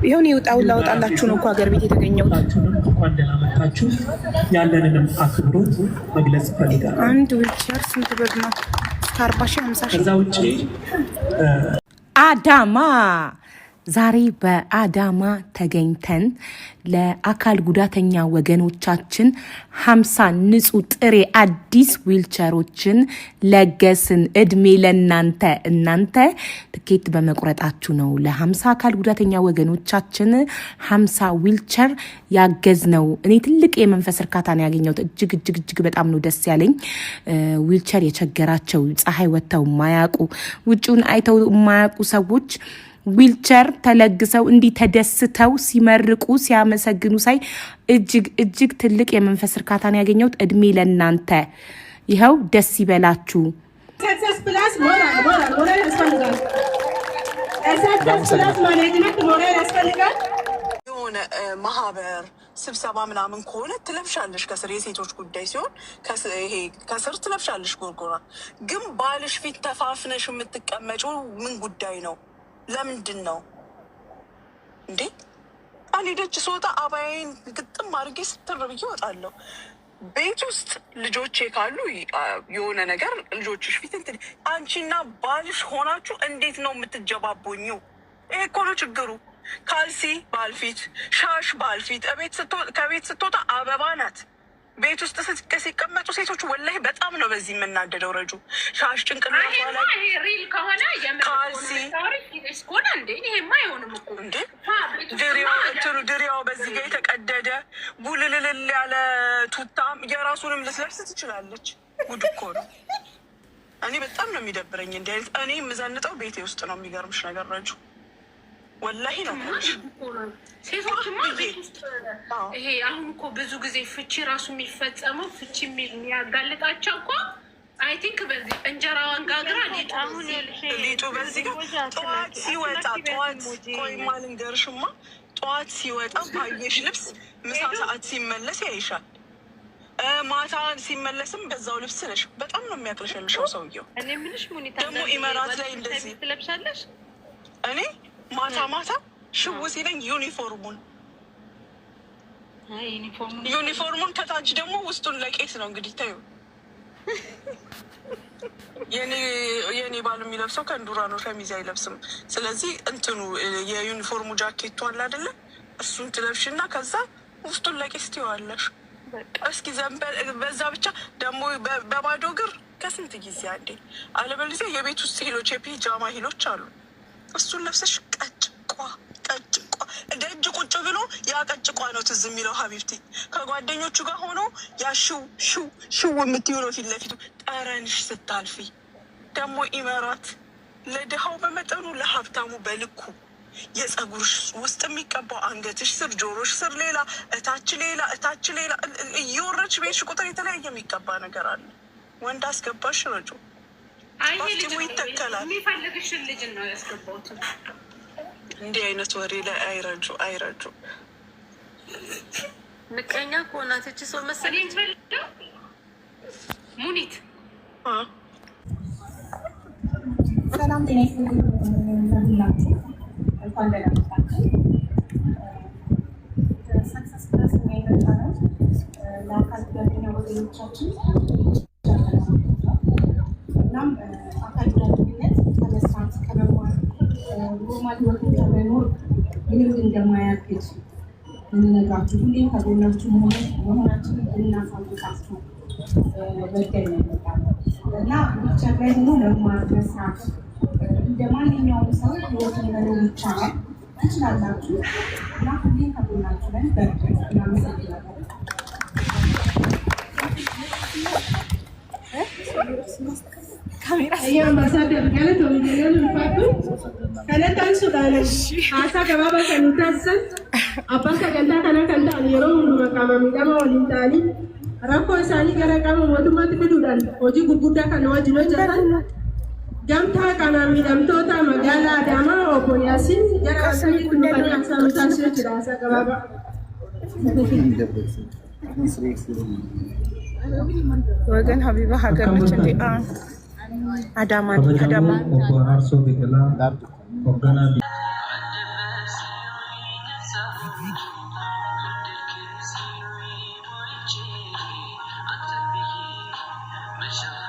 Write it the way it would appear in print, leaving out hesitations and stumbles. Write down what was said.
ይሁን ይውጣው ላውጣላችሁ ነው እኮ ሀገር ቤት የተገኘሁት። እንኳን ደህና መጣችሁ። ያለንንም አክብሮት መግለጽ ፈልጋለሁ። አንድ ዊልቸር ስንት ብር ነው? እስከ 40 ሺህ 50 ሺህ። ከዛ ውጭ አዳማ ዛሬ በአዳማ ተገኝተን ለአካል ጉዳተኛ ወገኖቻችን 50 ንጹህ ጥሬ አዲስ ዊልቸሮችን ለገስን። እድሜ ለናንተ እናንተ ትኬት በመቁረጣችሁ ነው ለ50 አካል ጉዳተኛ ወገኖቻችን 50 ዊልቸር ያገዝ ነው። እኔ ትልቅ የመንፈስ እርካታ ነው ያገኘሁት። እጅግ በጣም ነው ደስ ያለኝ። ዊልቸር የቸገራቸው ፀሐይ ወጥተው ማያውቁ ውጪውን አይተው ማያውቁ ሰዎች ዊልቸር ተለግሰው እንዲህ ተደስተው ሲመርቁ ሲያመሰግኑ ሳይ እጅግ ትልቅ የመንፈስ እርካታን ያገኘሁት። እድሜ ለናንተ ይኸው ደስ ይበላችሁ። የሆነ ማህበር ስብሰባ ምናምን ከሆነ ትለብሻለሽ ከስር የሴቶች ጉዳይ ሲሆን ይሄ ከስር ትለብሻለሽ ጎርጎራ። ግን ባልሽ ፊት ተፋፍነሽ የምትቀመጪው ምን ጉዳይ ነው? ለምንድን ነው እንዴ? እኔ ደጅ ስወጣ አባዬን ግጥም አድርጌ ስትር ብዬ እወጣለሁ። ቤት ውስጥ ልጆቼ ካሉ የሆነ ነገር ልጆችሽ ፊት እንትን አንቺና ባልሽ ሆናችሁ እንዴት ነው የምትጀባቦኙ? ይሄ እኮ ነው ችግሩ። ካልሲ ባልፊት፣ ሻሽ ባልፊት፣ ከቤት ስትወጣ አበባ ናት። ቤት ውስጥ ሲቀመጡ ሴቶች ወላሂ በጣም ነው በዚህ የምናደደው። ረጁ ሻሽ ጭንቅላት ድሪያው በዚህ ጋር የተቀደደ ጉልልልል ያለ ቱታም የራሱንም ልትለብስ ትችላለች። ጉድ እኮ ነው። እኔ በጣም ነው የሚደብረኝ እንዲህ አይነት። እኔ የምዘንጠው ቤቴ ውስጥ ነው። የሚገርምሽ ነገር ረጁ ወላሂ ነው። ሴቶችማ ቤት ውስጥ ይሄ አሁን እኮ ብዙ ጊዜ ፍቺ ራሱ የሚፈጸመው ፍቺ የሚያጋልጣቸው እኮ አይ ቲንክ በዚህ እንጀራዋን ጋግራ ሊጡ በዚህ ጠዋት ሲወጣ ቆይማ ልንገርሽማ፣ ጠዋት ሲወጣ ባየሽ ልብስ ምሳ ሰዓት ሲመለስ ያይሻል። ማታ ሲመለስም በዛው ልብስ ነሽ። በጣም ነው የሚያቅለሸልሸው ሰውየው። ደግሞ ኢመራት ላይ እንደዚህ ትለብሻለሽ። እኔ ማታ ሽው ሲለኝ ዩኒፎርሙን ከታች ደግሞ ውስጡን ለቄስ ነው እንግዲህ ታዩ። የኔ ባል የሚለብሰው ከእንዱራ ነው፣ ሸሚዝ አይለብስም። ስለዚህ እንትኑ የዩኒፎርሙ ጃኬቱ አለ አይደለ? እሱን ትለብሽና ከዛ ውስጡን ለቄስ ትይዋለሽ። እስኪ በዛ ብቻ ደግሞ በባዶ እግር ከስንት ጊዜ አንዴ። አለበለዚያ የቤት ውስጥ ሂሎች የፒጃማ ሂሎች አሉ። እሱን ለብሰሽ ቀጭቋ ደጅ ቁጭ ብሎ ያ ቀጭቋ ነው ትዝ የሚለው ሀቢብቲ። ከጓደኞቹ ጋር ሆኖ ያ ሽው የምትሆነ ፊት ለፊቱ ጠረንሽ ስታልፊ። ደግሞ ኢመራት ለድሃው በመጠኑ ለሀብታሙ በልኩ። የፀጉርሽ ውስጥ የሚቀባው አንገትሽ ስር፣ ጆሮሽ ስር ሌላ፣ እታች ሌላ እየወረች ቤትሽ ቁጥር የተለያየ የሚቀባ ነገር አለ። ወንድ አስገባሽ ረጁ ባስቲሙ ይተከላል። የሚፈልግሽን ልጅ ነው ያስገባሁት። እንዲህ አይነት ወሬ ላይ አይረጁ ምቀኛ ከሆናትች ሰው መሰለኝ ሙኒት ሰላም ጤና ይስጥልኝ። እንኳን ደህና መጣችሁ። ሰክሰስ ፕላስ የሚያመጣ ነው ለአካል ጉዳተኛ ወገኖቻችን። እናም አካል ጉዳተኝነት ከመስራት ከመማር ኖርማል ህይወትን ከመኖር ምንም እንደማያግድ እንነግራችሁ፣ ሁሌም ከጎናችሁ መሆናችንን እናሳውቃችሁ በደል ነው እና ዊልቸር ላይ ሆኖ መማር መስራት እንደ ማንኛውም ሰው ህይወትን መኖር ይቻላል። ትችላላችሁ እና ሁሌም ከጎናችሁ ላይ በደል እናመሰግናለን። Io ambassador kala to ngel fatu kala tan sudane asa kababa kanutasan apa ka ganda kana kanda yero mundu makama midama walintani rako sani gara kama motumati bidudan oji gurguda kana wajilo jatan jamta kana midam tota magala dama opoyasin gara sani kundani asa mutasir asa kababa ወገን ሀቢባ ሀገር ነች እንዴ? አዳማ Mashallah.